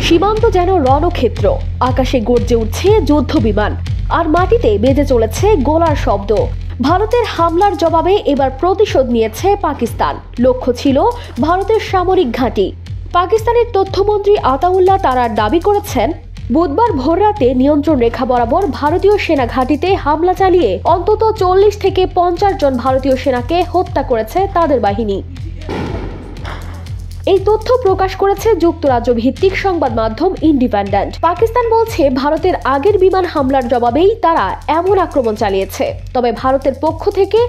সীমান্ত যেন রণক্ষেত্র, আকাশে গর্জে উঠছে যুদ্ধ বিমান, আর মাটিতে বেজে চলেছে গোলার শব্দ। ভারতের হামলার জবাবে এবার প্রতিশোধ নিয়েছে পাকিস্তান। লক্ষ্য ছিল ভারতের সামরিক ঘাঁটি। পাকিস্তানের তথ্যমন্ত্রী আতাউল্লাহ তারার দাবি করেছেন, বুধবার ভোররাতে নিয়ন্ত্রণ রেখা বরাবর ভারতীয় সেনা ঘাঁটিতে হামলা চালিয়ে অন্তত 40 থেকে 50 জন ভারতীয় সেনাকে হত্যা করেছে তাদের বাহিনী। এই তথ্য প্রকাশ করেছে যুক্তরাজ্য ভিত্তিক সংবাদ মাধ্যম ইন্ডিপেন্ডেন্ট। পাকিস্তান বলছে, ভারতের আগের বিমান হামলার জবাবেই তারা এমন আক্রমণ চালিয়েছে। তবে ভারতের পক্ষ থেকে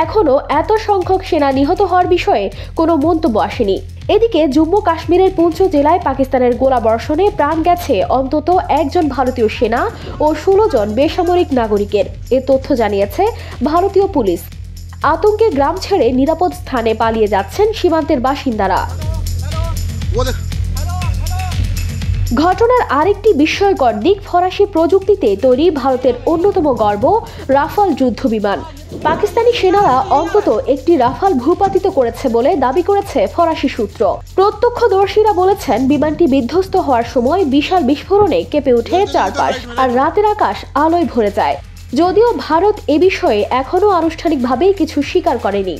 এখনও এত সংখ্যক সেনা নিহত হওয়ার বিষয়ে কোনো মন্তব্য আসেনি। এদিকে জম্মু কাশ্মীরের পুঞ্চ জেলায় পাকিস্তানের গোলাবর্ষণে প্রাণ গেছে অন্তত 1 জন ভারতীয় সেনা ও 16 জন বেসামরিক নাগরিকের। এ তথ্য জানিয়েছে ভারতীয় পুলিশ। আতঙ্কে গ্রাম ছেড়ে নিরাপদ স্থানে পালিয়ে যাচ্ছেন সীমান্তের বাসিন্দারা। ঘটনার আরেকটি বিস্ময়কর দিক, ফরাসি প্রযুক্তিতে তৈরি ভারতের অন্যতম গর্ব রাফাল যুদ্ধ বিমান। পাকিস্তানি সেনারা অন্তত একটি রাফাল ভূপাতিত করেছে বলে দাবি করেছে ফরাসি সূত্র। প্রত্যক্ষদর্শীরা বলেছেন, বিমানটি বিধ্বস্ত হওয়ার সময় বিশাল বিস্ফোরণে কেঁপে ওঠে চারপাশ, আর রাতের আকাশ আলোয় ভরে যায়। যদিও ভারত এ বিষয়ে এখনও আনুষ্ঠানিকভাবে কিছু স্বীকার করেনি।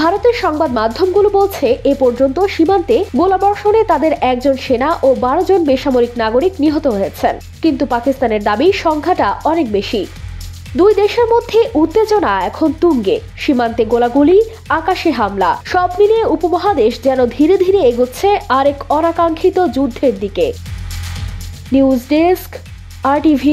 ভারতের সংবাদ মাধ্যমগুলো বলছে, এ পর্যন্ত সীমান্তে গোলাবর্ষণে তাদের 1 জন সেনা ও 12 জন বেসামরিক নাগরিক নিহত হয়েছেন। কিন্তু পাকিস্তানের দাবি সংখ্যাটা অনেক বেশি। দুই দেশের মধ্যে উত্তেজনা এখন তুঙ্গে। সীমান্তে গোলাগুলি, আকাশে হামলা, সব মিলিয়ে উপমহাদেশ যেন ধীরে ধীরে এগোচ্ছে আরেক অনাকাঙ্ক্ষিত যুদ্ধের দিকে। News desk, RTV।